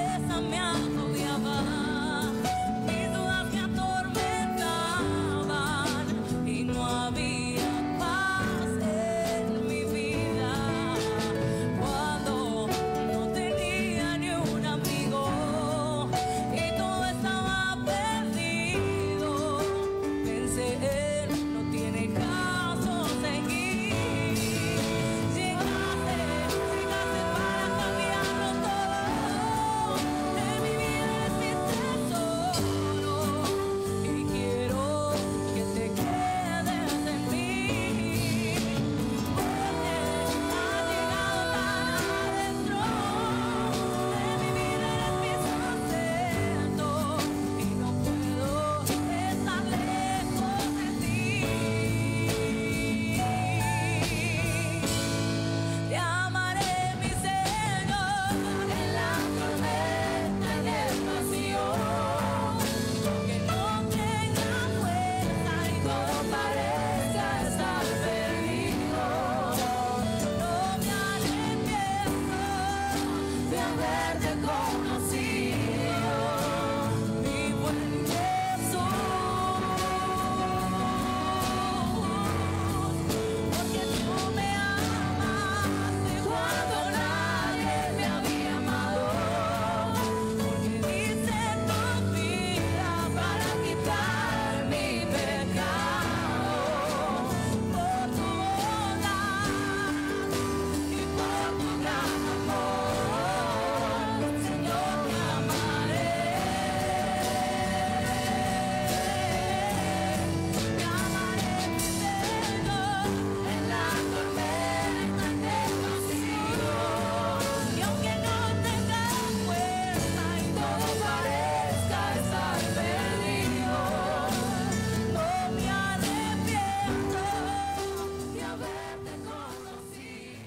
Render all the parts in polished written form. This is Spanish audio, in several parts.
tristeza me agobiaba, mis dudas me atormentaban y no había paz en mi vida. Cuando no tenía ni un amigo y todo estaba perdido, pensé, él no tiene caso seguir. Llegaste para cambiarlo todo. En mi vida eres mi tesoro y quiero que te quedes en mí, porque has llegado tan adentro. En mi vida eres mi sustento y no puedo estar lejos de ti. Te amaré, mi Señor, en la tormenta, en el vacío, que no tenga fuerza y todo parezca estar perdido. No me arrepiento de haberte conocido, mi buen Jesús, porque tú me amaste cuando nadie me había amado, porque diste tu vida para quitar mi pecado. Por tu bondad y por tu gran amor, Señor, te amaré. Te amaré, mi Señor, en la tormenta, en el vacío, y aunque no tenga fuerza y todo parezca estar perdido, no me arrepiento de haberte conocido.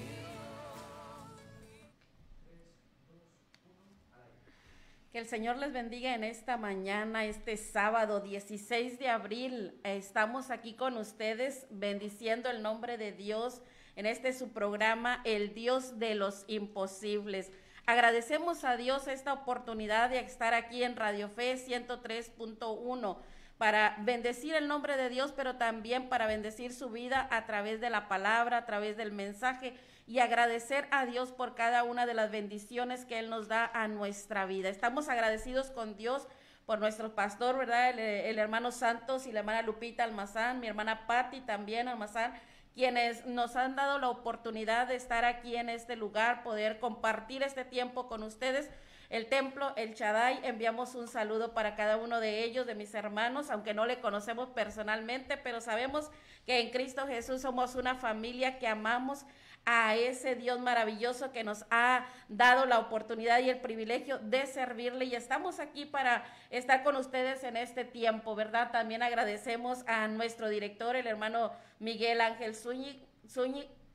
Que el Señor les bendiga en esta mañana, este sábado 16 de abril. Estamos aquí con ustedes bendiciendo el nombre de Dios en este su programa, El Dios de los Imposibles. Agradecemos a Dios esta oportunidad de estar aquí en Radio Fe 103.1 para bendecir el nombre de Dios, pero también para bendecir su vida a través de la palabra, a través del mensaje, y agradecer a Dios por cada una de las bendiciones que Él nos da a nuestra vida. Estamos agradecidos con Dios por nuestro pastor, ¿verdad? El hermano Santos y la hermana Lupita Almazán, mi hermana Patti también Almazán, quienes nos han dado la oportunidad de estar aquí en este lugar, poder compartir este tiempo con ustedes. El templo, el Shaddai, enviamos un saludo para cada uno de ellos, de mis hermanos, aunque no le conocemos personalmente, pero sabemos que en Cristo Jesús somos una familia que amamos a ese Dios maravilloso que nos ha dado la oportunidad y el privilegio de servirle, y estamos aquí para estar con ustedes en este tiempo, ¿verdad? También agradecemos a nuestro director, el hermano Miguel Ángel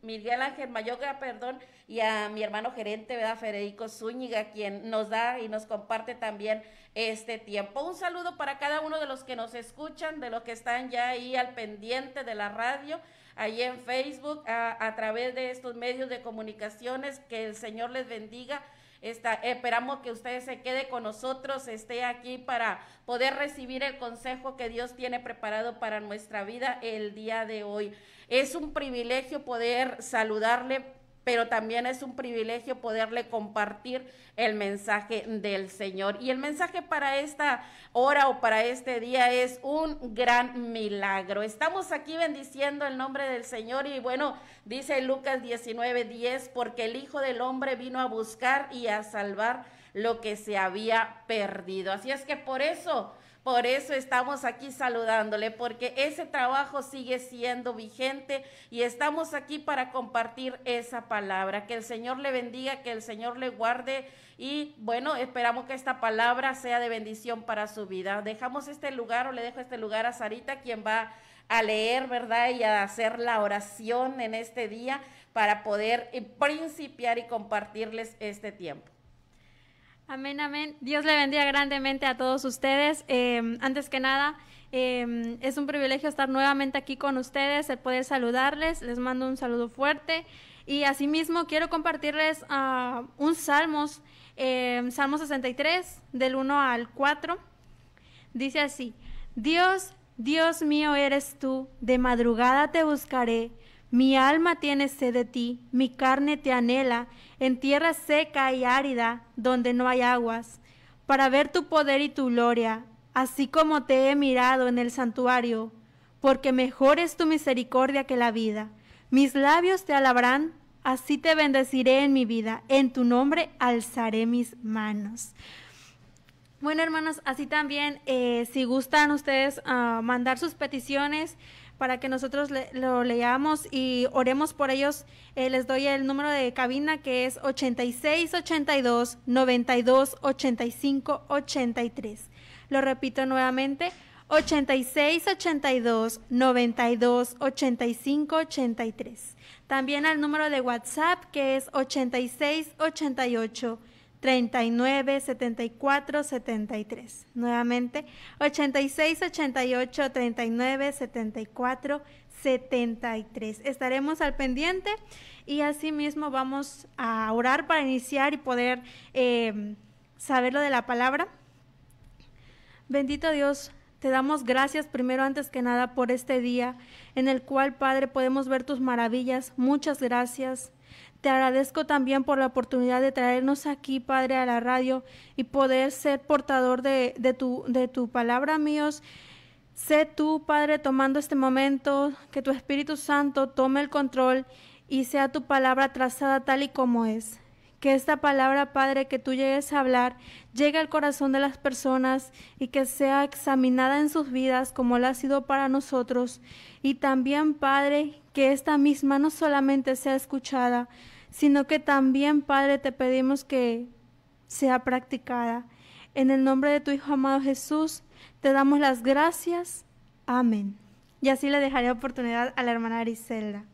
Miguel Ángel Mayoga, perdón, y a mi hermano gerente, ¿verdad? Federico Zúñiga, quien nos da y nos comparte también este tiempo. Un saludo para cada uno de los que nos escuchan, de los que están ya ahí al pendiente de la radio, ahí en Facebook, a través de estos medios de comunicaciones. Que el Señor les bendiga. Esperamos que usted se quede con nosotros, esté aquí para poder recibir el consejo que Dios tiene preparado para nuestra vida el día de hoy. Es un privilegio poder saludarle, pero también es un privilegio poderle compartir el mensaje del Señor. Y el mensaje para esta hora o para este día es un gran milagro. Estamos aquí bendiciendo el nombre del Señor, y bueno, dice Lucas 19:10, porque el Hijo del Hombre vino a buscar y a salvar lo que se había perdido. Así es que por eso estamos aquí saludándole, porque ese trabajo sigue siendo vigente y estamos aquí para compartir esa palabra. Que el Señor le bendiga, que el Señor le guarde, y bueno, esperamos que esta palabra sea de bendición para su vida. Dejamos este lugar, o le dejo este lugar a Sarita, quien va a leer, ¿verdad? Y a hacer la oración en este día para poder principiar y compartirles este tiempo. Amén, amén. Dios le bendiga grandemente a todos ustedes. Antes que nada, es un privilegio estar nuevamente aquí con ustedes, el poder saludarles. Les mando un saludo fuerte, y asimismo quiero compartirles un Salmos Salmo 63, del 1 al 4, dice así: Dios, Dios mío eres tú, de madrugada te buscaré. Mi alma tiene sed de ti, mi carne te anhela, en tierra seca y árida, donde no hay aguas, para ver tu poder y tu gloria, así como te he mirado en el santuario, porque mejor es tu misericordia que la vida. Mis labios te alabarán, así te bendeciré en mi vida, en tu nombre alzaré mis manos. Bueno, hermanos, así también, si gustan ustedes mandar sus peticiones para que nosotros lo leamos y oremos por ellos, les doy el número de cabina, que es 8682-9285-83. Lo repito nuevamente, 8682-9285-83. También al número de WhatsApp, que es 8688-397473. Nuevamente, 8688-397473. Estaremos al pendiente y asimismo vamos a orar para iniciar y poder saber lo de la palabra. Bendito Dios, te damos gracias primero, antes que nada, por este día en el cual, Padre, podemos ver tus maravillas. Muchas gracias. Te agradezco también por la oportunidad de traernos aquí, Padre, a la radio y poder ser portador de tu palabra, míos. Sé tú, Padre, tomando este momento, que tu Espíritu Santo tome el control y sea tu palabra trazada tal y como es. Que esta palabra, Padre, que tú llegues a hablar, llegue al corazón de las personas y que sea examinada en sus vidas como lo ha sido para nosotros. Y también, Padre, que esta misma no solamente sea escuchada, sino que también, Padre, te pedimos que sea practicada. En el nombre de tu Hijo amado Jesús, te damos las gracias. Amén. Y así le dejaré oportunidad a la hermana Griselda.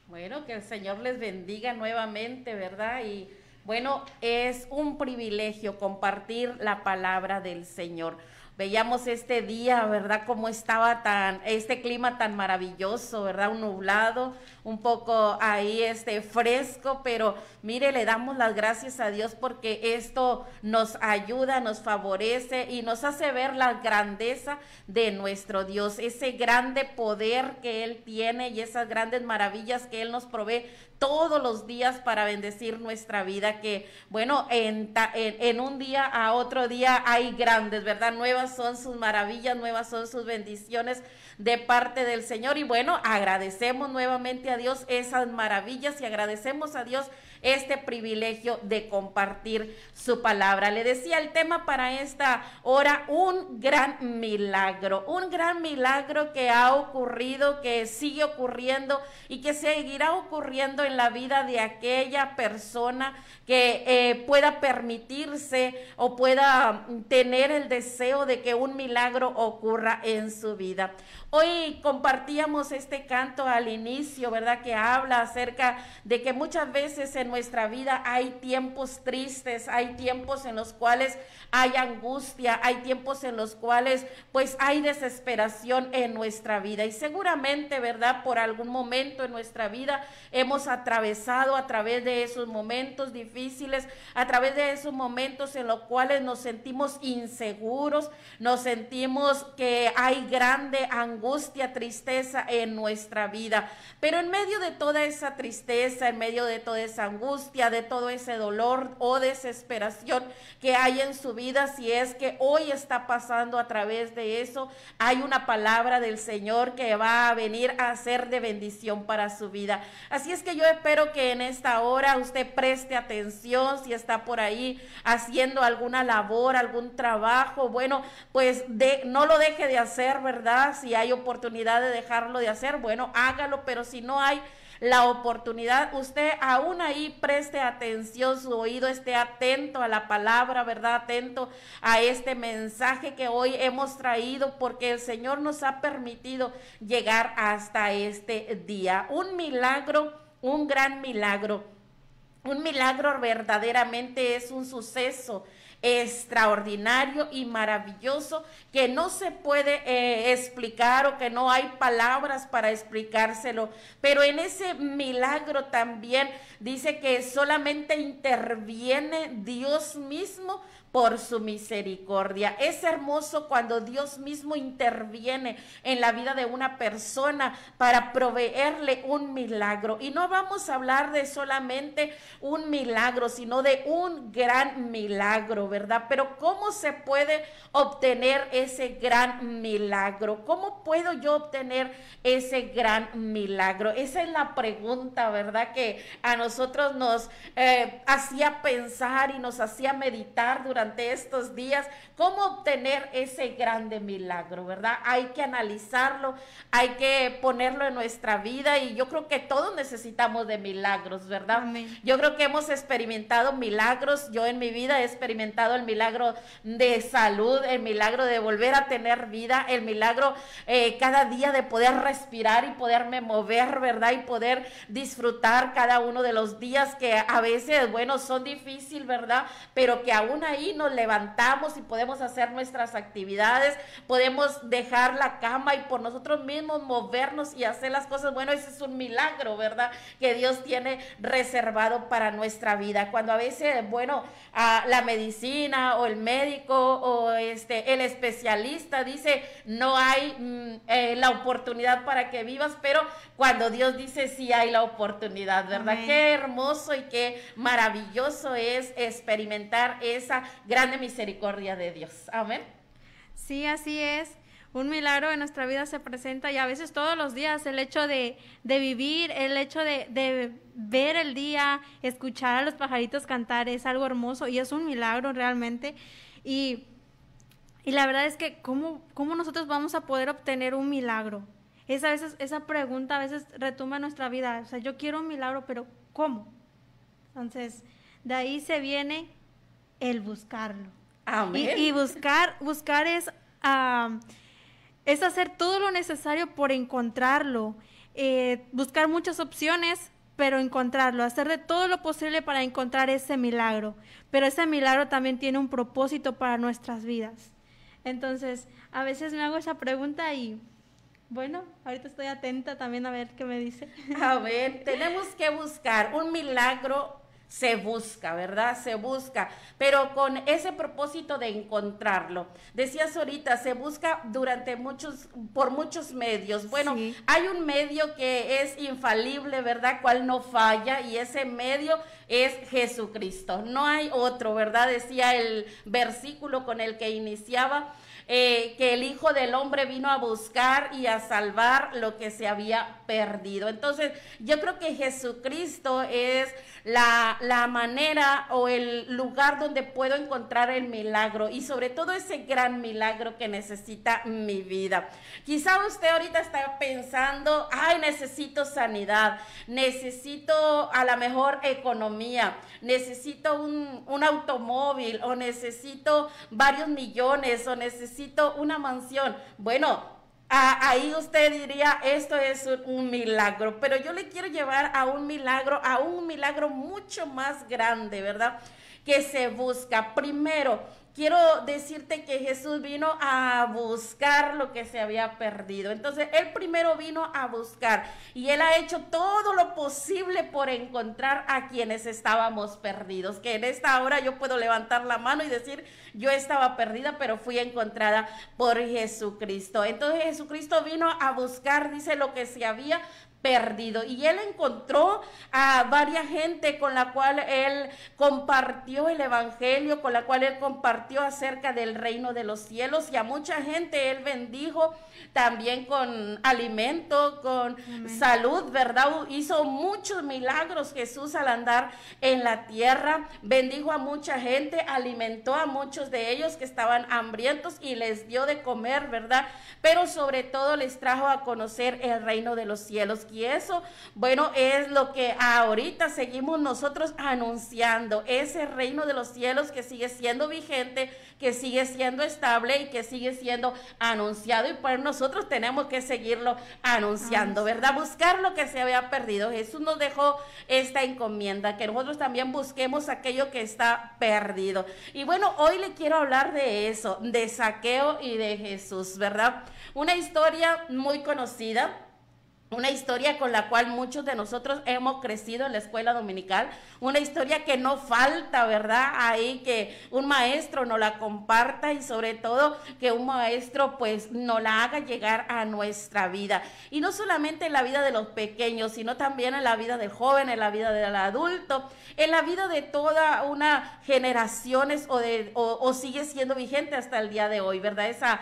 Bueno, que el Señor les bendiga nuevamente, ¿verdad? Y bueno, es un privilegio compartir la palabra del Señor. Veíamos este día, ¿verdad? Cómo estaba este clima tan maravilloso, ¿verdad? Un nublado, un poco ahí fresco, pero mire, le damos las gracias a Dios porque esto nos ayuda, nos favorece y nos hace ver la grandeza de nuestro Dios, ese grande poder que Él tiene y esas grandes maravillas que Él nos provee todos los días para bendecir nuestra vida, que bueno, en un día a otro día hay grandes, ¿verdad? Nuevas son sus maravillas, nuevas son sus bendiciones de parte del Señor. Y bueno, agradecemos nuevamente a Dios esas maravillas y agradecemos a Dios este privilegio de compartir su palabra. Le decía el tema para esta hora: un gran milagro que ha ocurrido, que sigue ocurriendo y que seguirá ocurriendo en la vida de aquella persona que pueda permitirse o pueda tener el deseo de que un milagro ocurra en su vida. Hoy compartíamos este canto al inicio, ¿verdad? Que habla acerca de que muchas veces en nuestra vida hay tiempos tristes, hay tiempos en los cuales hay angustia, hay tiempos en los cuales pues hay desesperación en nuestra vida. Y seguramente, ¿verdad? Por algún momento en nuestra vida hemos atravesado a través de esos momentos difíciles, a través de esos momentos en los cuales nos sentimos inseguros, nos sentimos que hay grande angustia, tristeza en nuestra vida. Pero en medio de toda esa tristeza, en medio de toda esa angustia, de todo ese dolor o desesperación que hay en su vida, si es que hoy está pasando a través de eso, hay una palabra del Señor que va a venir a ser de bendición para su vida. Así es que yo espero que en esta hora usted preste atención. Si está por ahí haciendo alguna labor, algún trabajo, bueno, pues no lo deje de hacer, ¿verdad? Si hay oportunidad de dejarlo de hacer, bueno, hágalo, pero si no hay la oportunidad, usted aún ahí preste atención, su oído esté atento a la palabra, ¿verdad? Atento a este mensaje que hoy hemos traído, porque el Señor nos ha permitido llegar hasta este día. Un milagro, un gran milagro. Un milagro verdaderamente es un suceso extraordinario y maravilloso que no se puede explicar o que no hay palabras para explicárselo. Pero en ese milagro también dice que solamente interviene Dios mismo por su misericordia. Es hermoso cuando Dios mismo interviene en la vida de una persona para proveerle un milagro. Y no vamos a hablar de solamente un milagro, sino de un gran milagro, ¿verdad? Pero ¿cómo se puede obtener ese gran milagro? ¿Cómo puedo yo obtener ese gran milagro? Esa es la pregunta, ¿verdad? Que a nosotros nos hacía pensar y nos hacía meditar durante estos días, cómo obtener ese grande milagro, ¿verdad? Hay que analizarlo, hay que ponerlo en nuestra vida y yo creo que todos necesitamos de milagros, ¿verdad? Amén. Yo creo que hemos experimentado milagros. Yo en mi vida he experimentado el milagro de salud, el milagro de volver a tener vida, el milagro cada día de poder respirar y poderme mover, ¿verdad? Y poder disfrutar cada uno de los días que a veces, bueno, son difíciles, ¿verdad? Pero que aún ahí nos levantamos y podemos hacer nuestras actividades, podemos dejar la cama y por nosotros mismos movernos y hacer las cosas. Bueno, ese es un milagro, ¿verdad? Que Dios tiene reservado para nuestra vida. Cuando a veces, bueno, la medicina o el médico o el especialista dice no hay la oportunidad para que vivas, pero cuando Dios dice sí hay la oportunidad, ¿verdad? Amén. Qué hermoso y qué maravilloso es experimentar esa grande misericordia de Dios. Amén. Sí, así es. Un milagro en nuestra vida se presenta y a veces todos los días el hecho de vivir, el hecho de ver el día, escuchar a los pajaritos cantar es algo hermoso y es un milagro realmente. Y la verdad es que ¿cómo nosotros vamos a poder obtener un milagro? Esa pregunta a veces retumba en nuestra vida. O sea, yo quiero un milagro, pero ¿cómo? Entonces, de ahí se viene el buscarlo. Amén. Y buscar es hacer todo lo necesario por encontrarlo, buscar muchas opciones, pero encontrarlo, hacer de todo lo posible para encontrar ese milagro. Pero ese milagro también tiene un propósito para nuestras vidas. Entonces, a veces me hago esa pregunta y, bueno, ahorita estoy atenta también a ver qué me dice. Amén. Tenemos que buscar un milagro. Se busca, ¿verdad? Se busca, pero con ese propósito de encontrarlo. Decías ahorita, se busca por muchos medios. Bueno, Sí. hay un medio que es infalible, ¿verdad? Cual no falla, y ese medio es Jesucristo. No hay otro, ¿verdad? Decía el versículo con el que iniciaba, que el Hijo del Hombre vino a buscar y a salvar lo que se había perdido. Entonces, yo creo que Jesucristo es la manera o el lugar donde puedo encontrar el milagro y sobre todo ese gran milagro que necesita mi vida. Quizá usted ahorita está pensando, ay, necesito sanidad, necesito a lo mejor economía, necesito un automóvil o necesito varios millones o necesito una mansión. Bueno, ahí usted diría, esto es un milagro, pero yo le quiero llevar a un milagro mucho más grande, ¿verdad? Que se busca. Primero, quiero decirte que Jesús vino a buscar lo que se había perdido. Entonces, Él primero vino a buscar y Él ha hecho todo lo posible por encontrar a quienes estábamos perdidos. Que en esta hora yo puedo levantar la mano y decir, yo estaba perdida, pero fui encontrada por Jesucristo. Entonces, Jesucristo vino a buscar, dice, lo que se había perdido, y Él encontró a varias gente con la cual Él compartió el evangelio, con la cual Él compartió acerca del reino de los cielos, y a mucha gente Él bendijo también con alimento, con salud, ¿verdad? Hizo muchos milagros Jesús al andar en la tierra, bendijo a mucha gente, alimentó a muchos de ellos que estaban hambrientos y les dio de comer, ¿verdad? Pero sobre todo les trajo a conocer el reino de los cielos. Y eso, bueno, es lo que ahorita seguimos nosotros anunciando, ese reino de los cielos que sigue siendo vigente, que sigue siendo estable y que sigue siendo anunciado, y pues nosotros tenemos que seguirlo anunciando, ¿verdad? Buscar lo que se había perdido. Jesús nos dejó esta encomienda, que nosotros también busquemos aquello que está perdido. Y bueno, hoy le quiero hablar de eso, de Zaqueo y de Jesús, ¿verdad? Una historia muy conocida, una historia con la cual muchos de nosotros hemos crecido en la escuela dominical, una historia que no falta, ¿verdad? Ahí que un maestro nos la comparta, y sobre todo que un maestro pues nos la haga llegar a nuestra vida. Y no solamente en la vida de los pequeños, sino también en la vida del joven, en la vida del adulto, en la vida de toda una generaciones, o sigue siendo vigente hasta el día de hoy, ¿verdad? Esa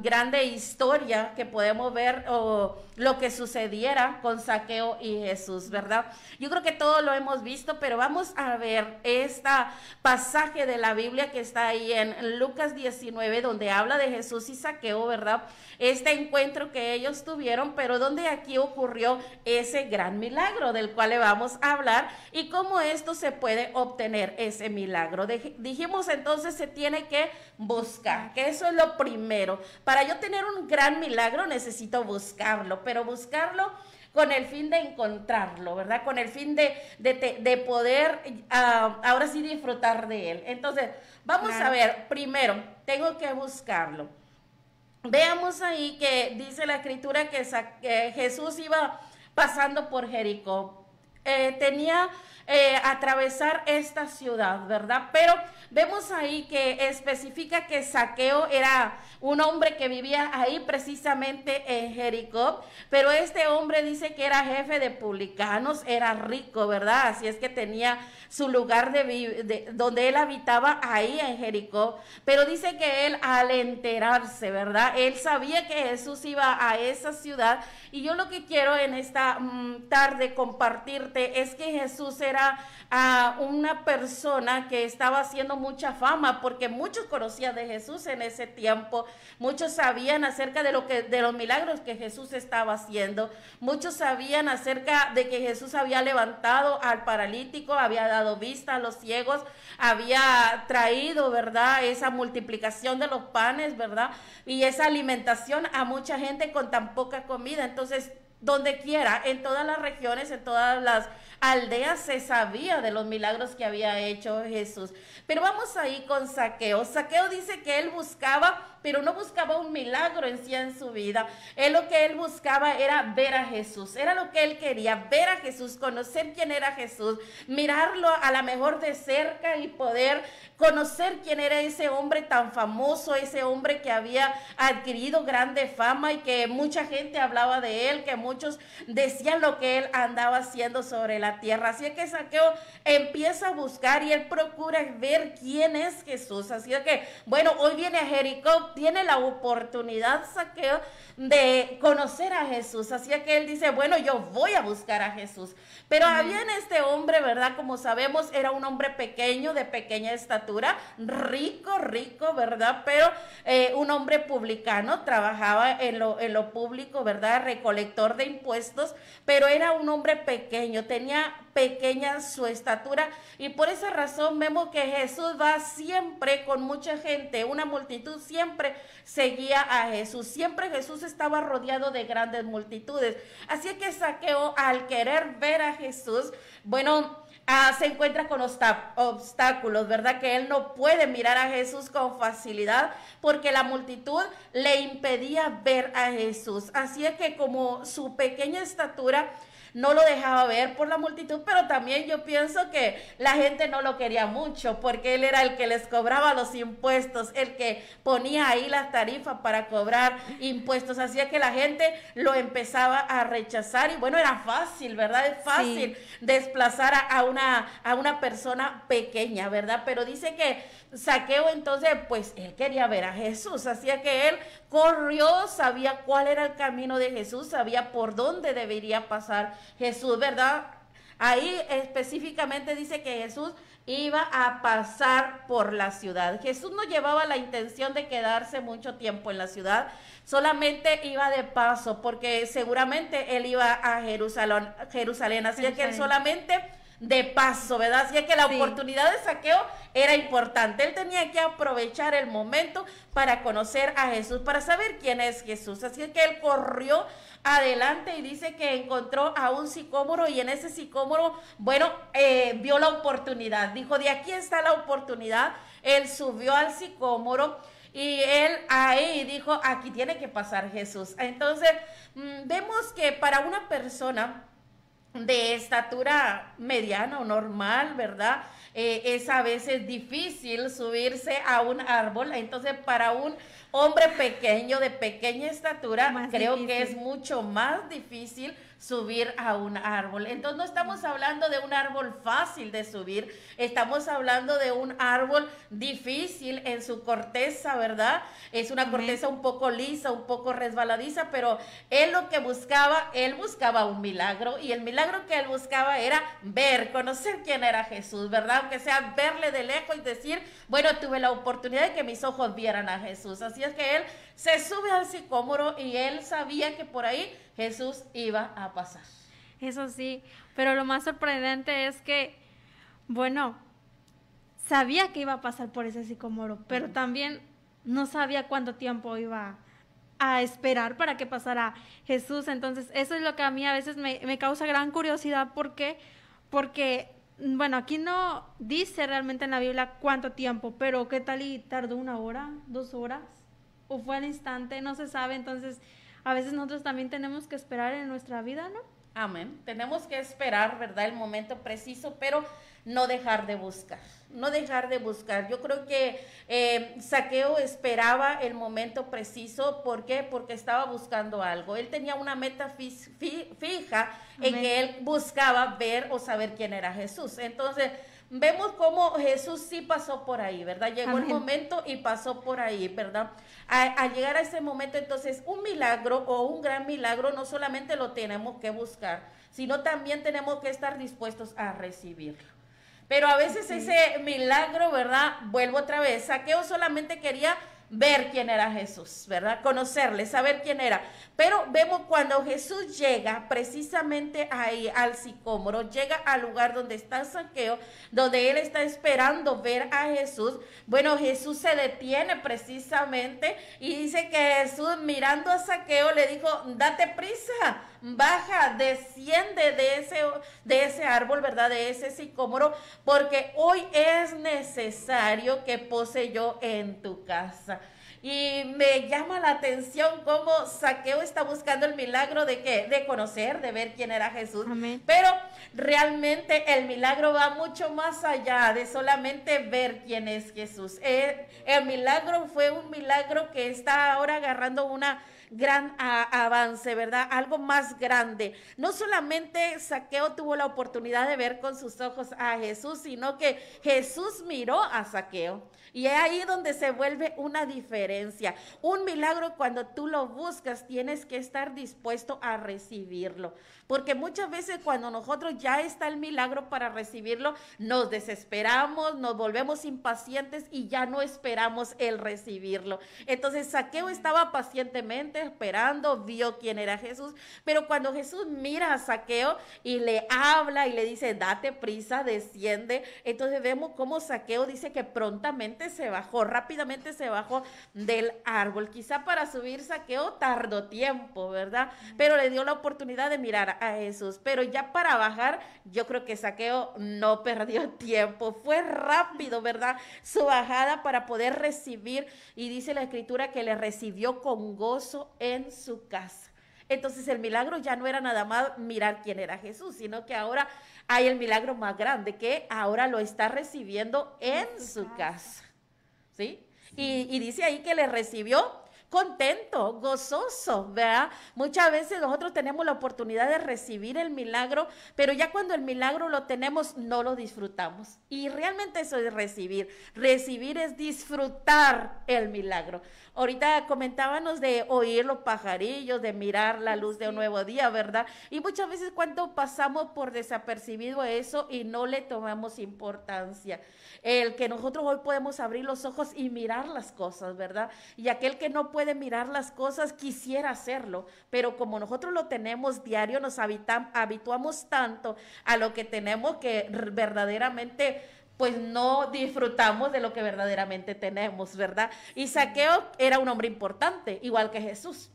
grande historia que podemos ver, o lo que sucediera con Zaqueo y Jesús, ¿verdad? Yo creo que todos lo hemos visto, pero vamos a ver este pasaje de la Biblia que está ahí en Lucas 19, donde habla de Jesús y Zaqueo, ¿verdad? Este encuentro que ellos tuvieron, pero donde aquí ocurrió ese gran milagro del cual le vamos a hablar, y cómo esto se puede obtener, ese milagro. Dijimos entonces, se tiene que buscar, que eso es lo primero. Para yo tener un gran milagro necesito buscarlo, pero buscarlo con el fin de encontrarlo, ¿verdad? Con el fin de poder ahora sí disfrutar de él. Entonces, vamos a ver, primero, tengo que buscarlo. Veamos ahí que dice la escritura que Jesús iba pasando por Jericó. Tenía atravesar esta ciudad, ¿verdad? Pero vemos ahí que especifica que Zaqueo era un hombre que vivía ahí precisamente en Jericó, pero este hombre dice que era jefe de publicanos, era rico, ¿verdad? Así es que tenía su lugar donde él habitaba ahí en Jericó, pero dice que él, al enterarse, ¿verdad? Él sabía que Jesús iba a esa ciudad, y yo lo que quiero en esta tarde compartirte es que Jesús era una persona que estaba haciendo mucha fama, porque muchos conocían de Jesús en ese tiempo, muchos sabían acerca de los milagros que Jesús estaba haciendo, muchos sabían acerca de que Jesús había levantado al paralítico, había dado vista a los ciegos, había traído, ¿verdad?, esa multiplicación de los panes, ¿verdad?, y esa alimentación a mucha gente con tan poca comida. Entonces, donde quiera, en todas las regiones, en todas las aldeas, se sabía de los milagros que había hecho Jesús. Pero vamos ahí con Zaqueo. Zaqueo dice que él buscaba, pero no buscaba un milagro en sí en su vida. Lo que él buscaba era ver a Jesús. Era lo que él quería, ver a Jesús, conocer quién era Jesús, mirarlo a la mejor de cerca y poder conocer quién era ese hombre tan famoso, ese hombre que había adquirido grande fama y que mucha gente hablaba de él, que muchos decían lo que él andaba haciendo sobre la tierra. Así es que Zaqueo empieza a buscar y él procura ver quién es Jesús. Así es que, bueno, hoy viene a Jericó, tiene la oportunidad Zaqueo de conocer a Jesús. Así es que él dice, bueno, yo voy a buscar a Jesús. Pero había en este hombre, ¿verdad? Como sabemos, era un hombre pequeño, de pequeña estatura, rico, ¿verdad? Pero un hombre publicano, trabajaba en lo público, ¿verdad? Recolector de impuestos, pero era un hombre pequeño, tenía pequeña su estatura, y por esa razón vemos que Jesús va siempre con mucha gente, una multitud siempre seguía a Jesús, siempre Jesús estaba rodeado de grandes multitudes. Así que Zaqueo, al querer ver a Jesús, bueno, se encuentra con obstáculos, ¿verdad? Que él no puede mirar a Jesús con facilidad porque la multitud le impedía ver a Jesús. Así es que, como su pequeña estatura no lo dejaba ver por la multitud, pero también yo pienso que la gente no lo quería mucho, porque él era el que les cobraba los impuestos, el que ponía ahí las tarifas para cobrar impuestos. Así es que la gente lo empezaba a rechazar, y bueno, era fácil, ¿verdad? Es fácil desplazar a una persona pequeña, ¿verdad? Pero dice que Zaqueo, entonces, pues él quería ver a Jesús, así que él corrió, sabía cuál era el camino de Jesús, sabía por dónde debería pasar Jesús, ¿verdad? Ahí específicamente dice que Jesús iba a pasar por la ciudad. Jesús no llevaba la intención de quedarse mucho tiempo en la ciudad, solamente iba de paso, porque seguramente él iba a Jerusalén, así que él solamente de paso, ¿verdad? Así que la oportunidad de Zaqueo era importante. Él tenía que aprovechar el momento para conocer a Jesús, para saber quién es Jesús. Así que él corrió adelante y dice que encontró a un sicómoro, y en ese sicómoro, bueno, vio la oportunidad. Dijo, de aquí está la oportunidad. Él subió al sicómoro y él ahí dijo, aquí tiene que pasar Jesús. Entonces, vemos que para una persona de estatura mediana o normal, ¿verdad? Es a veces difícil subirse a un árbol. Entonces, para un hombre pequeño, de pequeña estatura, creo que es mucho más difícil subir a un árbol. Entonces, no estamos hablando de un árbol fácil de subir, estamos hablando de un árbol difícil en su corteza, ¿verdad? Es una corteza un poco lisa, un poco resbaladiza, pero él lo que buscaba, él buscaba un milagro, y el milagro que él buscaba era ver, conocer quién era Jesús, ¿verdad? Aunque sea verle de lejos y decir, bueno, tuve la oportunidad de que mis ojos vieran a Jesús. Así es que él se sube al sicómoro y él sabía que por ahí Jesús iba a pasar. Eso sí, pero lo más sorprendente es que, bueno, sabía que iba a pasar por ese sicómoro, pero también no sabía cuánto tiempo iba a esperar para que pasara Jesús. Entonces, eso es lo que a mí a veces me causa gran curiosidad. ¿Por qué? Porque, bueno, aquí no dice realmente en la Biblia cuánto tiempo, pero ¿qué tal y tardó 1 hora, 2 horas? ¿O fue al instante? No se sabe. Entonces, a veces nosotros también tenemos que esperar en nuestra vida, ¿no? Amén. Tenemos que esperar, ¿verdad? El momento preciso, pero no dejar de buscar. No dejar de buscar. Yo creo que Zaqueo esperaba el momento preciso. ¿Por qué? Porque estaba buscando algo. Él tenía una meta fija en que él buscaba ver o saber quién era Jesús. Entonces, vemos cómo Jesús sí pasó por ahí, ¿verdad? Llegó el momento y pasó por ahí, ¿verdad? Al llegar a ese momento, entonces, un milagro o un gran milagro no solamente lo tenemos que buscar, sino también tenemos que estar dispuestos a recibirlo. Pero a veces ese milagro, ¿verdad? Vuelvo otra vez, Zaqueo solamente quería ver quién era Jesús, ¿verdad? Conocerle, saber quién era. Pero vemos cuando Jesús llega precisamente ahí al sicómoro, llega al lugar donde está Zaqueo, donde él está esperando ver a Jesús. Bueno, Jesús se detiene precisamente y dice que Jesús, mirando a Zaqueo, le dijo, date prisa, baja, desciende de ese árbol, ¿verdad? De ese sicómoro, porque hoy es necesario que pose yo en tu casa. Y me llama la atención cómo Zaqueo está buscando el milagro de ¿qué? De conocer, de ver quién era Jesús. Amén. Pero realmente el milagro va mucho más allá de solamente ver quién es Jesús. El milagro fue un milagro que está ahora agarrando una gran avance, ¿verdad? Algo más grande. No solamente Zaqueo tuvo la oportunidad de ver con sus ojos a Jesús, sino que Jesús miró a Zaqueo. Y es ahí donde se vuelve una diferencia. Un milagro, cuando tú lo buscas, tienes que estar dispuesto a recibirlo. Porque muchas veces cuando nosotros ya está el milagro para recibirlo, nos desesperamos, nos volvemos impacientes y ya no esperamos el recibirlo. Entonces Zaqueo estaba pacientemente esperando, vio quién era Jesús, pero cuando Jesús mira a Zaqueo y le habla y le dice, date prisa, desciende, entonces vemos cómo Zaqueo dice que prontamente se bajó, rápidamente se bajó del árbol. Quizá para subir Zaqueo tardó tiempo, ¿verdad? Pero le dio la oportunidad de mirar a Jesús. Pero ya para bajar, yo creo que Zaqueo no perdió tiempo. Fue rápido, ¿verdad? Su bajada para poder recibir. Y dice la Escritura que le recibió con gozo en su casa. Entonces el milagro ya no era nada más mirar quién era Jesús, sino que ahora hay el milagro más grande, que ahora lo está recibiendo en su casa. ¿Sí? Y dice ahí que le recibió contento, gozoso, ¿verdad? Muchas veces nosotros tenemos la oportunidad de recibir el milagro, pero ya cuando el milagro lo tenemos, no lo disfrutamos. Y realmente eso es recibir. Recibir es disfrutar el milagro. Ahorita comentábamos de oír los pajarillos, de mirar la luz de un nuevo día, ¿verdad? Y muchas veces cuando pasamos por desapercibido eso y no le tomamos importancia. El que nosotros hoy podemos abrir los ojos y mirar las cosas, ¿verdad? Y aquel que no puede mirar las cosas quisiera hacerlo, pero como nosotros lo tenemos diario, nos habituamos tanto a lo que tenemos que verdaderamente pues no disfrutamos de lo que verdaderamente tenemos, ¿verdad? Y Zaqueo era un hombre importante, igual que Jesús.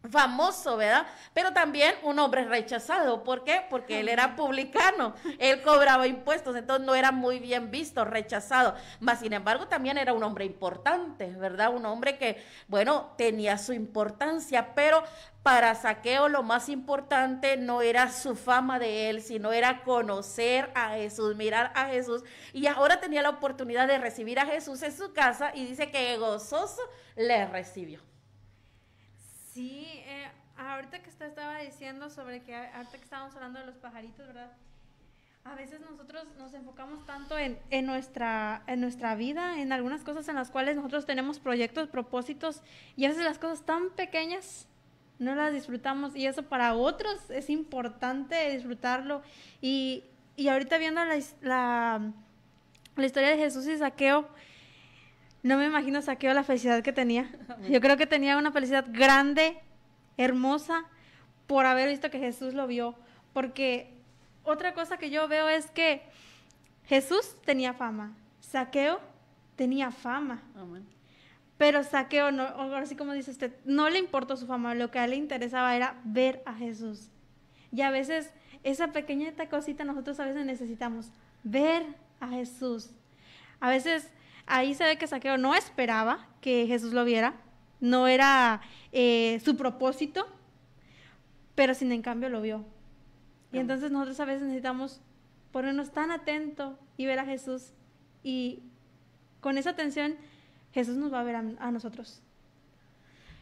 Famoso, ¿verdad? Pero también un hombre rechazado. ¿Por qué? Porque él era publicano, él cobraba impuestos, entonces no era muy bien visto, rechazado. Mas, sin embargo, también era un hombre importante, ¿verdad? Un hombre que, bueno, tenía su importancia, pero para Zaqueo lo más importante no era su fama de él, sino era conocer a Jesús, mirar a Jesús. Y ahora tenía la oportunidad de recibir a Jesús en su casa y dice que gozoso le recibió. Sí, ahorita que usted estaba diciendo sobre que ahorita que estábamos hablando de los pajaritos, ¿verdad? A veces nosotros nos enfocamos tanto en nuestra vida, en algunas cosas en las cuales nosotros tenemos proyectos, propósitos, y a veces las cosas tan pequeñas no las disfrutamos, y eso para otros es importante disfrutarlo. Y ahorita viendo la historia de Jesús y Zaqueo, no me imagino Zaqueo la felicidad que tenía. Yo creo que tenía una felicidad grande, hermosa, por haber visto que Jesús lo vio. Porque otra cosa que yo veo es que Jesús tenía fama, Zaqueo tenía fama. Amén. Pero Zaqueo, no, ahora sí como dice usted, no le importó su fama, lo que a él le interesaba era ver a Jesús. Y a veces esa pequeñita cosita nosotros a veces necesitamos, ver a Jesús. A veces ahí se ve que Zaqueo no esperaba que Jesús lo viera, no era su propósito, pero sin en cambio lo vio. Y entonces nosotros a veces necesitamos ponernos tan atentos y ver a Jesús, y con esa atención Jesús nos va a ver a nosotros.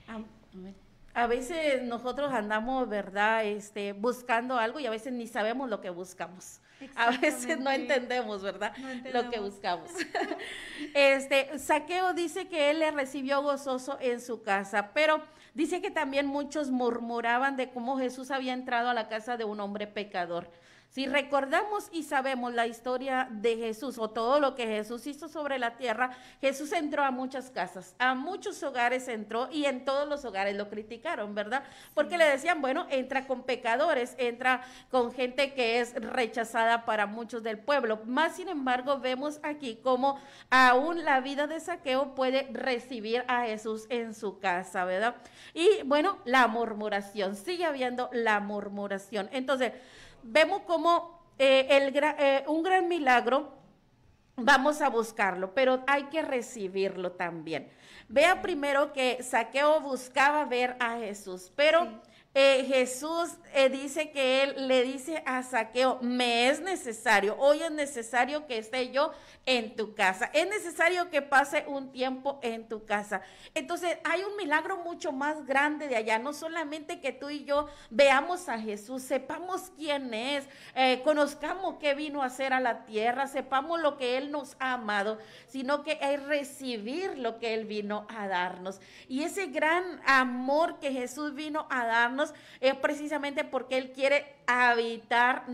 Amén. A veces nosotros andamos, ¿verdad? Buscando algo y a veces ni sabemos lo que buscamos. A veces no entendemos, ¿verdad? No entendemos lo que buscamos. Zaqueo dice que él le recibió gozoso en su casa, pero dice que también muchos murmuraban de cómo Jesús había entrado a la casa de un hombre pecador. Si recordamos y sabemos la historia de Jesús o todo lo que Jesús hizo sobre la tierra, Jesús entró a muchas casas, a muchos hogares entró, y en todos los hogares lo criticaron, ¿verdad? Porque le decían, bueno, entra con pecadores, entra con gente que es rechazada para muchos del pueblo. Más sin embargo, vemos aquí cómo aún la vida de Zaqueo puede recibir a Jesús en su casa, ¿verdad? Y bueno, la murmuración, sigue habiendo la murmuración. Entonces, vemos como un gran milagro, vamos a buscarlo, pero hay que recibirlo también. Vea primero que Zaqueo buscaba ver a Jesús, pero sí. Jesús dice que él le dice a Zaqueo, me es necesario, hoy es necesario que esté yo en tu casa, es necesario que pase un tiempo en tu casa. Entonces hay un milagro mucho más grande de allá, no solamente que tú y yo veamos a Jesús, sepamos quién es, conozcamos qué vino a hacer a la tierra, sepamos lo que Él nos ha amado, sino que es recibir lo que Él vino a darnos. Y ese gran amor que Jesús vino a darnos es precisamente porque Él quiere habitar,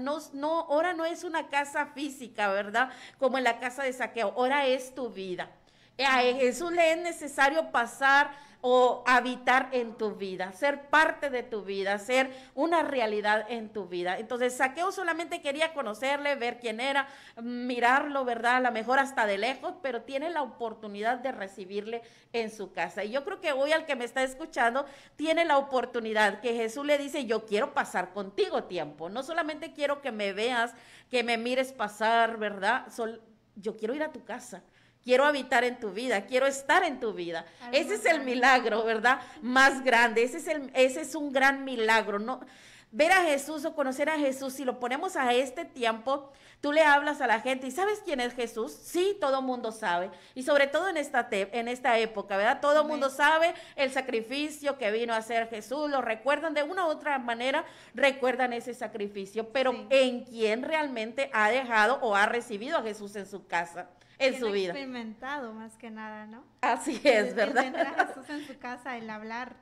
ahora no es una casa física, ¿verdad? Como en la casa de Zaqueo, ahora es tu vida. A Jesús le es necesario pasar o habitar en tu vida, ser parte de tu vida, ser una realidad en tu vida. Entonces Zaqueo solamente quería conocerle, ver quién era, mirarlo, ¿verdad? A lo mejor hasta de lejos, pero tiene la oportunidad de recibirle en su casa. Y yo creo que hoy al que me está escuchando tiene la oportunidad que Jesús le dice, yo quiero pasar contigo tiempo, no solamente quiero que me veas, que me mires pasar, ¿verdad? Yo quiero ir a tu casa. Quiero habitar en tu vida, quiero estar en tu vida. Ese es el milagro, ¿verdad? Más grande, ese es un gran milagro, ¿no? ver a Jesús o conocer a Jesús, si lo ponemos a este tiempo, tú le hablas a la gente y ¿sabes quién es Jesús? Sí, todo mundo sabe. Y sobre todo en esta época, ¿verdad? Todo mundo sabe el sacrificio que vino a hacer Jesús, lo recuerdan de una u otra manera, recuerdan ese sacrificio, pero Sí. ¿en quién realmente ha dejado o ha recibido a Jesús en su casa, en Bien su vida? experimentado más que nada, ¿no? Así es, El ¿verdad? tener a Jesús en su casa, el hablar,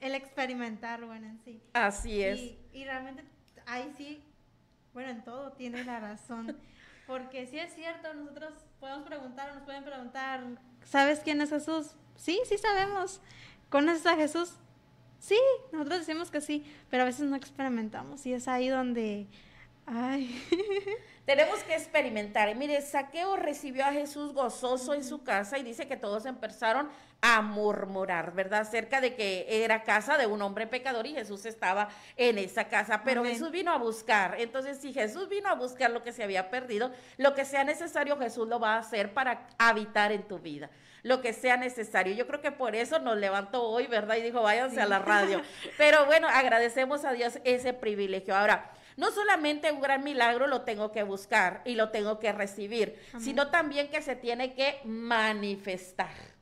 el experimentar, bueno, en sí. Así es. Y realmente ahí sí, bueno, en todo tiene la razón. Porque sí es cierto, nosotros podemos preguntar o nos pueden preguntar, ¿sabes quién es Jesús? Sí, sí sabemos. ¿Conoces a Jesús? Sí, nosotros decimos que sí, pero a veces no experimentamos y es ahí donde, ay, Tenemos que experimentar. Y mire, Zaqueo recibió a Jesús gozoso en su casa y dice que todos empezaron a murmurar, ¿verdad? Acerca de que era casa de un hombre pecador y Jesús estaba en esa casa. Pero Amén. Jesús vino a buscar. Entonces, si Jesús vino a buscar lo que se había perdido, lo que sea necesario, Jesús lo va a hacer para habitar en tu vida. Lo que sea necesario. Yo creo que por eso nos levantó hoy, ¿verdad? Y dijo, váyanse a la radio. Pero bueno, agradecemos a Dios ese privilegio. Ahora, no solamente un gran milagro lo tengo que buscar y lo tengo que recibir, Amén. sino también que se tiene que manifestar.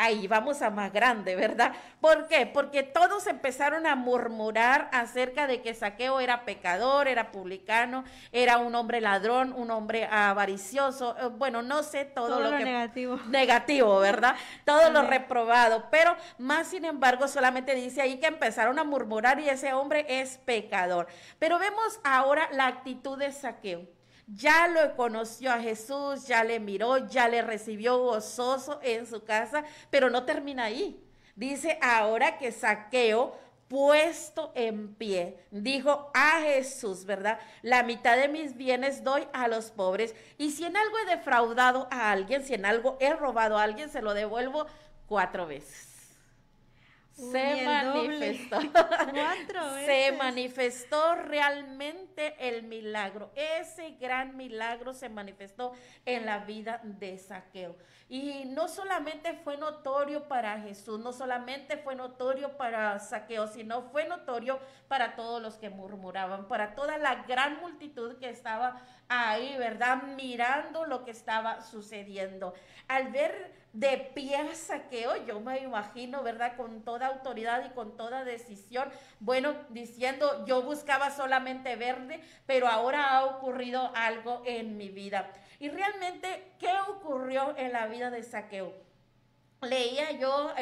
Ahí vamos a más grande, ¿verdad? ¿Por qué? Porque todos empezaron a murmurar acerca de que Zaqueo era pecador, era publicano, era un hombre ladrón, un hombre avaricioso, bueno, no sé todo lo que... negativo. Negativo, ¿verdad? Todo lo Amén. reprobado, pero más sin embargo solamente dice ahí que empezaron a murmurar y ese hombre es pecador. Pero vemos ahora la actitud de Zaqueo. Ya lo conoció a Jesús, ya le miró, ya le recibió gozoso en su casa, pero no termina ahí. Dice ahora que Zaqueo, puesto en pie, dijo a Jesús, ¿verdad? La mitad de mis bienes doy a los pobres y si en algo he defraudado a alguien, si en algo he robado a alguien, se lo devuelvo 4 veces. Uy, Se el manifestó. doble. 4 Se veces. manifestó realmente el milagro. Ese gran milagro se manifestó en la vida de Zaqueo. Y no solamente fue notorio para Jesús, no solamente fue notorio para Zaqueo, sino fue notorio para todos los que murmuraban, para toda la gran multitud que estaba ahí, ¿verdad? Mirando lo que estaba sucediendo. Al ver de pie a Zaqueo, yo me imagino, ¿verdad? Con toda autoridad y con toda decisión, bueno, diciendo, yo buscaba solamente verde, pero ahora ha ocurrido algo en mi vida. Y realmente, ¿qué ocurrió en la vida de Zaqueo? Leía yo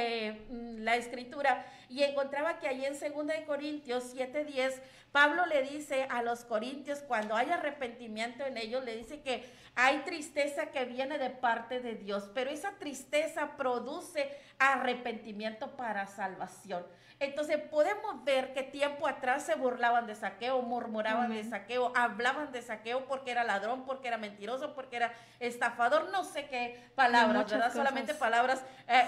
la escritura y encontraba que allí en 2 de Corintios 7:10, Pablo le dice a los corintios, cuando hay arrepentimiento en ellos, le dice que hay tristeza que viene de parte de Dios, pero esa tristeza produce arrepentimiento para salvación. Entonces podemos ver que tiempo atrás se burlaban de Zaqueo, murmuraban Amén. de Zaqueo, hablaban de Zaqueo porque era ladrón, porque era mentiroso, porque era estafador, no sé qué palabras, Muchas ¿verdad? cosas. Solamente palabras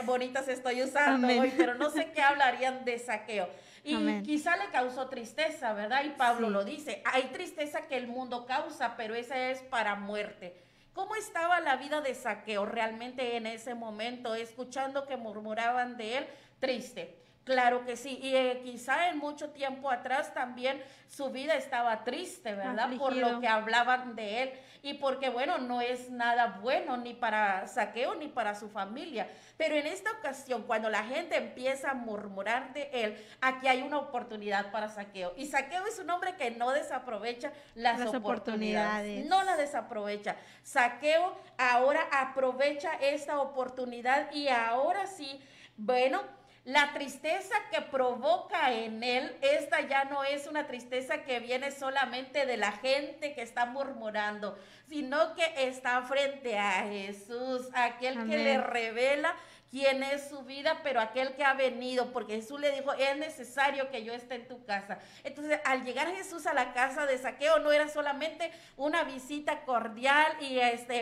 bonitas estoy usando Amén. hoy, pero no sé qué hablarían de Zaqueo. Y Amén. quizá le causó tristeza, ¿verdad? Y Pablo Sí. lo dice, hay tristeza que el mundo causa, pero esa es para muerte. ¿Cómo estaba la vida de Zaqueo realmente en ese momento, escuchando que murmuraban de él? Triste. Claro que sí, y quizá en mucho tiempo atrás también su vida estaba triste, ¿verdad? Por lo Afligido. que hablaban de él y porque, bueno, no es nada bueno ni para Zaqueo ni para su familia. Pero en esta ocasión, cuando la gente empieza a murmurar de él, aquí hay una oportunidad para Zaqueo. Y Zaqueo es un hombre que no desaprovecha las oportunidades. No la desaprovecha. Zaqueo ahora aprovecha esta oportunidad y ahora sí, bueno, la tristeza que provoca en él, esta ya no es una tristeza que viene solamente de la gente que está murmurando, sino que está frente a Jesús, aquel que Amén. le revela quién es su vida, pero aquel que ha venido, porque Jesús le dijo, es necesario que yo esté en tu casa. Entonces, al llegar Jesús a la casa de Zaqueo, no era solamente una visita cordial y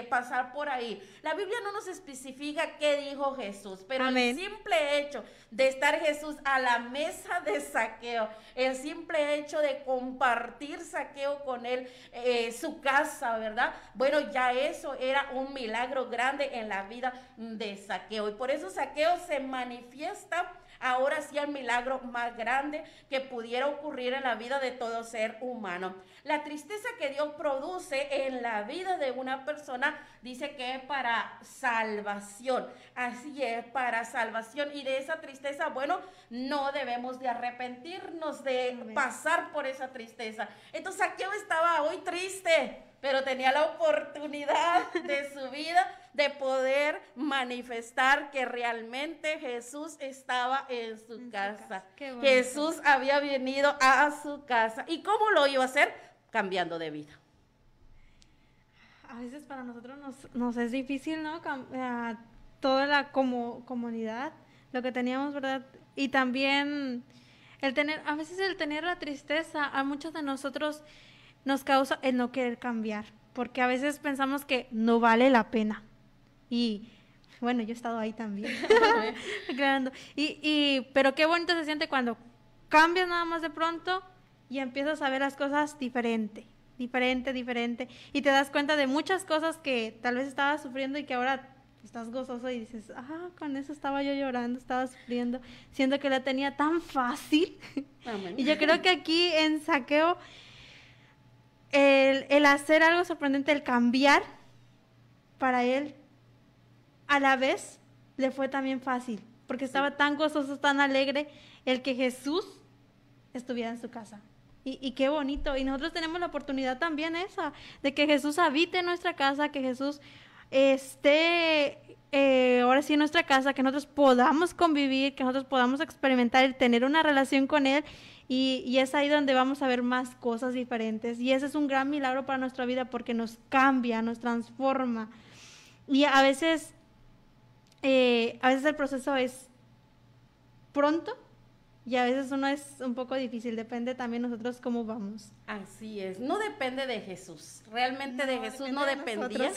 pasar por ahí. La Biblia no nos especifica qué dijo Jesús, pero Amén. el simple hecho de estar Jesús a la mesa de Zaqueo, el simple hecho de compartir Zaqueo con él, su casa, ¿verdad? Bueno, ya eso era un milagro grande en la vida de Zaqueo. Y por eso eso Zaqueo se manifiesta ahora sí el milagro más grande que pudiera ocurrir en la vida de todo ser humano. La tristeza que Dios produce en la vida de una persona dice que es para salvación. Así es, para salvación. Y de esa tristeza, bueno, no debemos de arrepentirnos de pasar por esa tristeza. Entonces Zaqueo estaba hoy triste, pero tenía la oportunidad de su vida de poder manifestar que realmente Jesús estaba en su casa. Jesús había venido a su casa. ¿Y cómo lo iba a hacer? Cambiando de vida. A veces para nosotros nos es difícil, ¿no? Toda la comunidad, lo que teníamos, ¿verdad? Y también a veces el tener la tristeza, a muchos de nosotros nos causa el no querer cambiar, porque a veces pensamos que no vale la pena. Y bueno, yo he estado ahí también, pero qué bonito se siente cuando cambias nada más de pronto y empiezas a ver las cosas diferente, y te das cuenta de muchas cosas que tal vez estabas sufriendo y que ahora estás gozoso y dices, con eso estaba yo llorando, estaba sufriendo, siendo que la tenía tan fácil. Amén. Y yo creo que aquí en Zaqueo, el hacer algo sorprendente, el cambiar, para él, a la vez, le fue también fácil, porque estaba tan gozoso, tan alegre, el que Jesús estuviera en su casa. Y qué bonito. Y nosotros tenemos la oportunidad también esa, de que Jesús habite en nuestra casa, que Jesús esté ahora sí en nuestra casa, que nosotros podamos convivir, que nosotros podamos experimentar y tener una relación con Él. Y es ahí donde vamos a ver más cosas diferentes. Y ese es un gran milagro para nuestra vida, porque nos cambia, nos transforma. Y a veces el proceso es pronto y a veces uno es un poco difícil, depende también nosotros cómo vamos. Así es, no depende de Jesús, realmente de Jesús no dependía,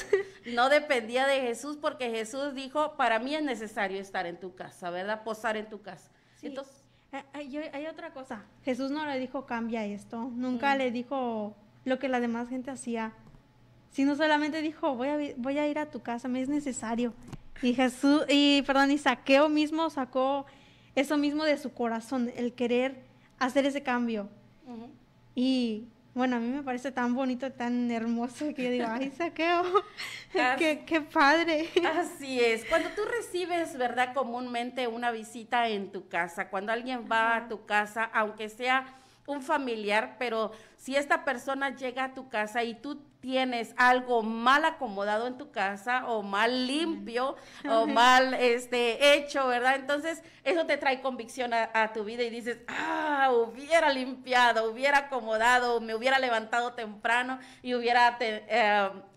no dependía de Jesús, porque Jesús dijo, para mí es necesario estar en tu casa, ¿verdad? Posar en tu casa. Sí. Entonces, hay otra cosa, Jesús no le dijo cambia esto, nunca le dijo lo que la demás gente hacía, sino solamente dijo voy a ir a tu casa, me es necesario. Y Zaqueo mismo sacó eso mismo de su corazón, el querer hacer ese cambio. Uh-huh. Y bueno, a mí me parece tan bonito, tan hermoso, que yo digo, ay, Zaqueo, qué padre. Así es, cuando tú recibes, ¿verdad?, comúnmente una visita en tu casa, cuando alguien va a tu casa, aunque sea un familiar, pero si esta persona llega a tu casa y tú tienes algo mal acomodado en tu casa o mal limpio o mal hecho, ¿verdad? Entonces eso te trae convicción a tu vida y dices, hubiera limpiado, hubiera acomodado, me hubiera levantado temprano y hubiera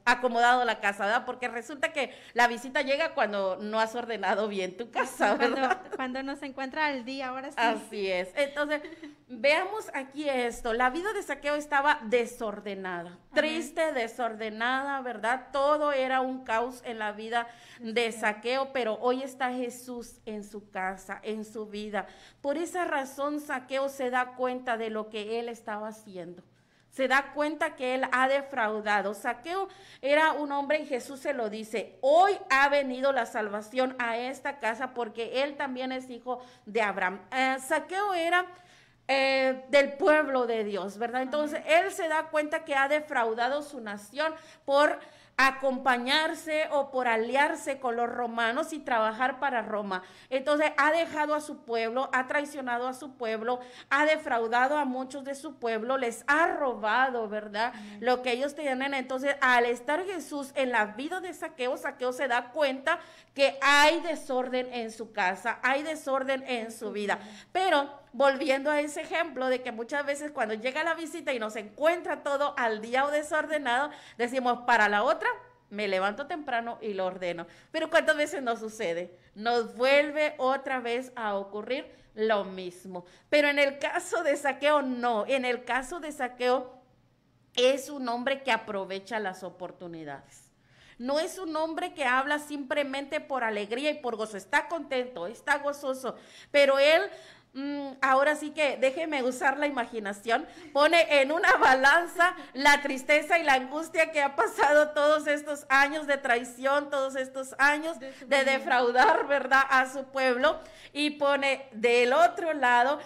acomodado la casa, ¿verdad? Porque resulta que la visita llega cuando no has ordenado bien tu casa, ¿verdad? Cuando no se encuentra al día, ahora sí. Así es. Entonces, veamos aquí esto. La vida de Zaqueo estaba desordenada, triste, desordenada, ¿verdad? Todo era un caos en la vida de Zaqueo, pero hoy está Jesús en su casa, en su vida. Por esa razón, Zaqueo se da cuenta de lo que él estaba haciendo. Se da cuenta que él ha defraudado. Zaqueo era un hombre y Jesús se lo dice, hoy ha venido la salvación a esta casa porque él también es hijo de Abraham. Zaqueo era del pueblo de Dios, ¿verdad? Entonces él se da cuenta que ha defraudado su nación por acompañarse o por aliarse con los romanos y trabajar para Roma. Entonces ha dejado a su pueblo, ha traicionado a su pueblo, ha defraudado a muchos de su pueblo, les ha robado, ¿verdad? Lo que ellos tenían. Entonces, al estar Jesús en la vida de Zaqueo, Zaqueo se da cuenta que hay desorden en su casa, hay desorden en su vida. Pero volviendo a ese ejemplo de que muchas veces cuando llega la visita y nos encuentra todo al día o desordenado, decimos, para la otra me levanto temprano y lo ordeno. Pero ¿cuántas veces nos sucede? Nos vuelve otra vez a ocurrir lo mismo. Pero en el caso de Zaqueo, no. En el caso de Zaqueo es un hombre que aprovecha las oportunidades. No es un hombre que habla simplemente por alegría y por gozo. Está contento, está gozoso, pero él ahora sí que déjeme usar la imaginación, pone en una balanza la tristeza y la angustia que ha pasado todos estos años de traición, todos estos años de defraudar, ¿verdad?, a su pueblo, y pone del otro lado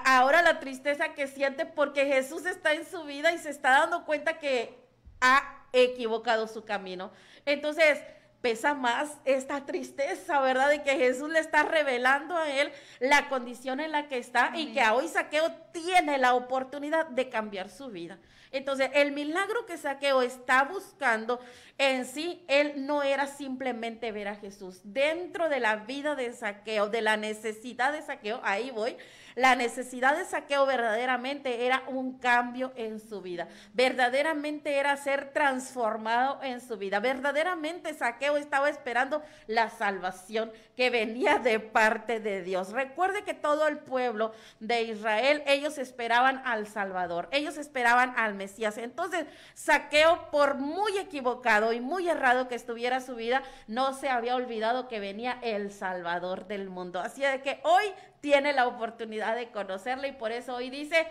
ahora la tristeza que siente porque Jesús está en su vida y se está dando cuenta que ha equivocado su camino. Entonces, pesa más esta tristeza, ¿verdad?, de que Jesús le está revelando a él la condición en la que está. Amén. Y que hoy Zaqueo tiene la oportunidad de cambiar su vida. Entonces, el milagro que Zaqueo está buscando en sí, él no era simplemente ver a Jesús. Dentro de la vida de Zaqueo, de la necesidad de Zaqueo, ahí voy, la necesidad de Zaqueo verdaderamente era un cambio en su vida. Verdaderamente era ser transformado en su vida. Verdaderamente Zaqueo estaba esperando la salvación que venía de parte de Dios. Recuerde que todo el pueblo de Israel, ellos esperaban al Salvador, ellos esperaban al Mesías. Entonces, Zaqueo, por muy equivocado y muy errado que estuviera su vida, no se había olvidado que venía el Salvador del mundo. Así de que hoy tiene la oportunidad de conocerle y por eso hoy dice,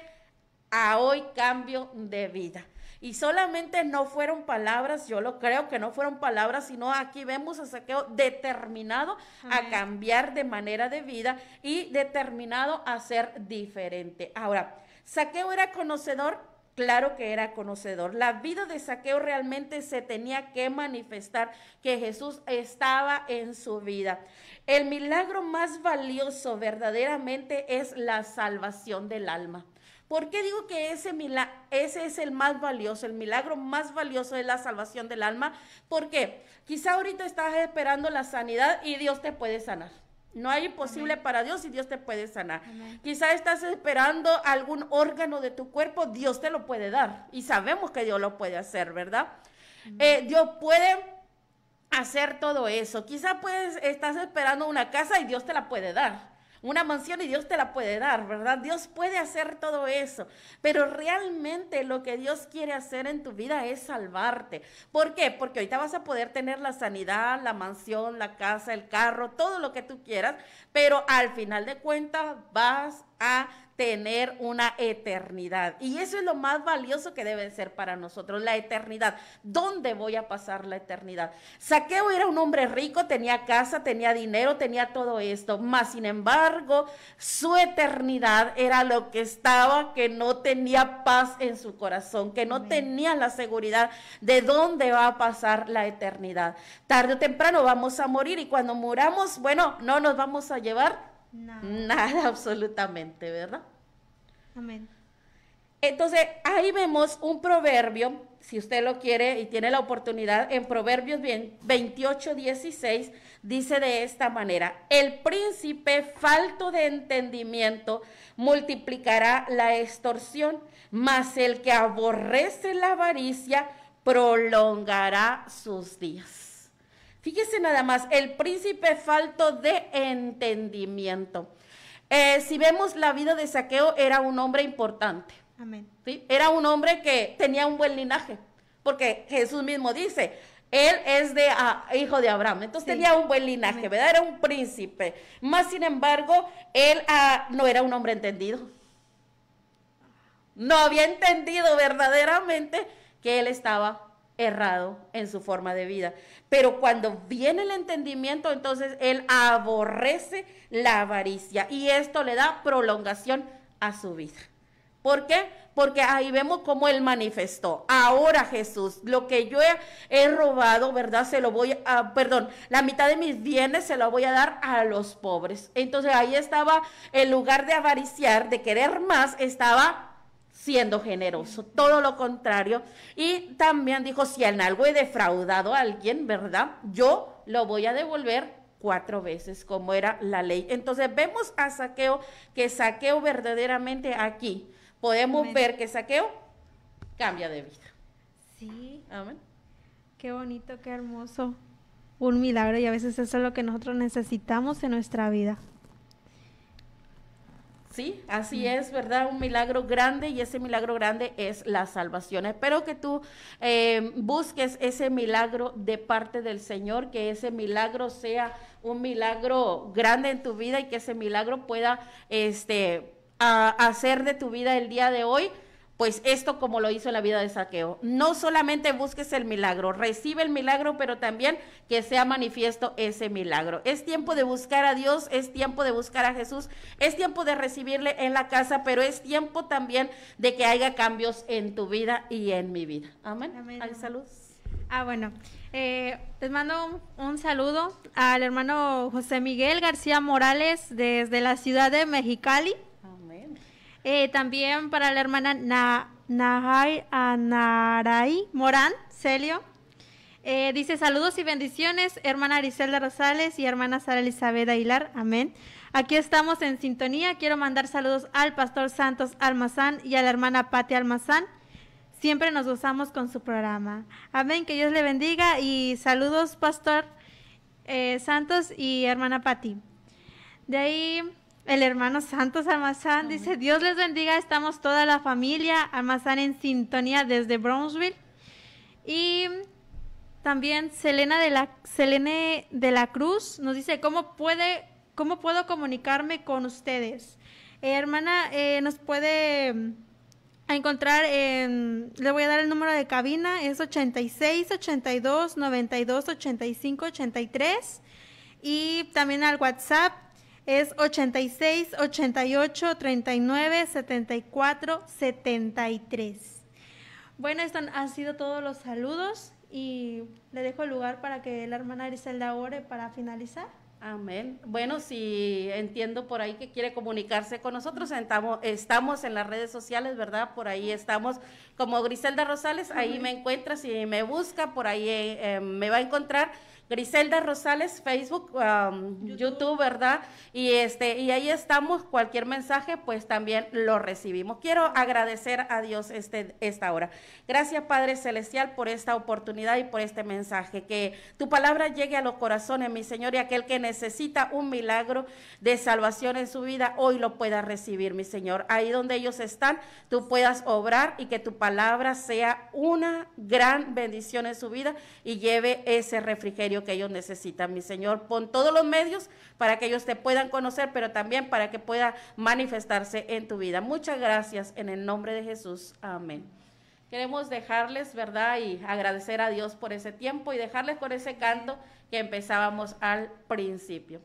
a hoy cambio de vida. Y solamente no fueron palabras, yo lo creo que no fueron palabras, sino aquí vemos a Zaqueo determinado a cambiar de manera de vida y determinado a ser diferente. Ahora, Zaqueo era conocedor. Claro que era conocedor. La vida de Zaqueo realmente se tenía que manifestar que Jesús estaba en su vida. El milagro más valioso verdaderamente es la salvación del alma. ¿Por qué digo que ese es el más valioso? El milagro más valioso es la salvación del alma. ¿Por qué? Quizá ahorita estás esperando la sanidad y Dios te puede sanar. No hay imposible para Dios y Dios te puede sanar. Amén. Quizá estás esperando algún órgano de tu cuerpo, Dios te lo puede dar. Y sabemos que Dios lo puede hacer, ¿verdad? Dios puede hacer todo eso. Quizá estás esperando una casa y Dios te la puede dar. Una mansión y Dios te la puede dar, ¿verdad? Dios puede hacer todo eso, pero realmente lo que Dios quiere hacer en tu vida es salvarte. ¿Por qué? Porque ahorita vas a poder tener la sanidad, la mansión, la casa, el carro, todo lo que tú quieras, pero al final de cuentas vas a tener una eternidad. Y eso es lo más valioso que debe ser para nosotros, la eternidad. ¿Dónde voy a pasar la eternidad? Zaqueo era un hombre rico, tenía casa, tenía dinero, tenía todo esto, mas sin embargo, su eternidad era lo que estaba, que no tenía paz en su corazón, que no tenía la seguridad de dónde va a pasar la eternidad. Tarde o temprano vamos a morir y cuando muramos, bueno, no nos vamos a llevar nada absolutamente, ¿verdad? Amén. Entonces, ahí vemos un proverbio, si usted lo quiere y tiene la oportunidad, en Proverbios 28:16, dice de esta manera: el príncipe falto de entendimiento multiplicará la extorsión, mas el que aborrece la avaricia prolongará sus días. Fíjese nada más, el príncipe falto de entendimiento. Si vemos la vida de Zaqueo, era un hombre importante. Amén. ¿Sí? Era un hombre que tenía un buen linaje, porque Jesús mismo dice, él es hijo de Abraham, entonces tenía un buen linaje, amén, ¿verdad? Era un príncipe. Más sin embargo, él no era un hombre entendido. No había entendido verdaderamente que él estaba errado en su forma de vida. Pero cuando viene el entendimiento, entonces él aborrece la avaricia y esto le da prolongación a su vida. ¿Por qué? Porque ahí vemos cómo él manifestó. Ahora Jesús, lo que yo he robado, ¿verdad? La mitad de mis bienes se lo voy a dar a los pobres. Entonces ahí estaba, en lugar de avariciar, de querer más, estaba siendo generoso, todo lo contrario. Y también dijo, si en algo he defraudado a alguien, ¿verdad? Yo lo voy a devolver 4 veces, como era la ley. Entonces vemos a Zaqueo, que Zaqueo verdaderamente aquí, podemos amén, ver que Zaqueo cambia de vida. Sí. Amén. Qué bonito, qué hermoso. Un milagro, y a veces eso es lo que nosotros necesitamos en nuestra vida. Sí, así es, ¿verdad? Un milagro grande, y ese milagro grande es la salvación. Espero que tú busques ese milagro de parte del Señor, que ese milagro sea un milagro grande en tu vida y que ese milagro pueda hacer de tu vida el día de hoy, pues esto como lo hizo en la vida de Zaqueo. No solamente busques el milagro, recibe el milagro, pero también que sea manifiesto ese milagro. Es tiempo de buscar a Dios, es tiempo de buscar a Jesús, es tiempo de recibirle en la casa, pero es tiempo también de que haya cambios en tu vida y en mi vida. Amén. Amén. Ay, salud. Bueno, les mando un saludo al hermano José Miguel García Morales desde la ciudad de Mexicali. Amén. También para la hermana Naraí Morán Celio. Dice saludos y bendiciones, hermana Griselda Rosales y hermana Sara Elizabeth Aguilar. Amén. Aquí estamos en sintonía. Quiero mandar saludos al pastor Santos Almazán y a la hermana Pati Almazán. Siempre nos gozamos con su programa. Amén, que Dios le bendiga y saludos, pastor Santos y hermana Pati. De ahí el hermano Santos Almazán dice, Dios les bendiga, estamos toda la familia Almazán en sintonía desde Brownsville. Y también Selene de la Cruz nos dice, ¿cómo puedo comunicarme con ustedes? Hermana, nos puede encontrar le voy a dar el número de cabina, es 86 82 92 85 83, y también al WhatsApp es 86 88 39 74 73. Bueno, estos han sido todos los saludos y le dejo el lugar para que la hermana Griselda ore para finalizar. Amén. Bueno, si entiendo por ahí que quiere comunicarse con nosotros, estamos en las redes sociales, ¿verdad? Por ahí estamos como Griselda Rosales, ahí me encuentra, si me busca, por ahí me va a encontrar. Griselda Rosales, Facebook, YouTube, ¿verdad? Y ahí estamos, cualquier mensaje, pues también lo recibimos. Quiero agradecer a Dios esta hora. Gracias, Padre Celestial, por esta oportunidad y por este mensaje. Que tu palabra llegue a los corazones, mi Señor, y aquel que necesita un milagro de salvación en su vida, hoy lo pueda recibir, mi Señor. Ahí donde ellos están, tú puedas obrar y que tu palabra sea una gran bendición en su vida y lleve ese refrigerio que ellos necesitan, mi Señor. Pon todos los medios para que ellos te puedan conocer, pero también para que pueda manifestarse en tu vida. Muchas gracias en el nombre de Jesús. Amén. Queremos dejarles, ¿verdad? Y agradecer a Dios por ese tiempo y dejarles con ese canto que empezábamos al principio.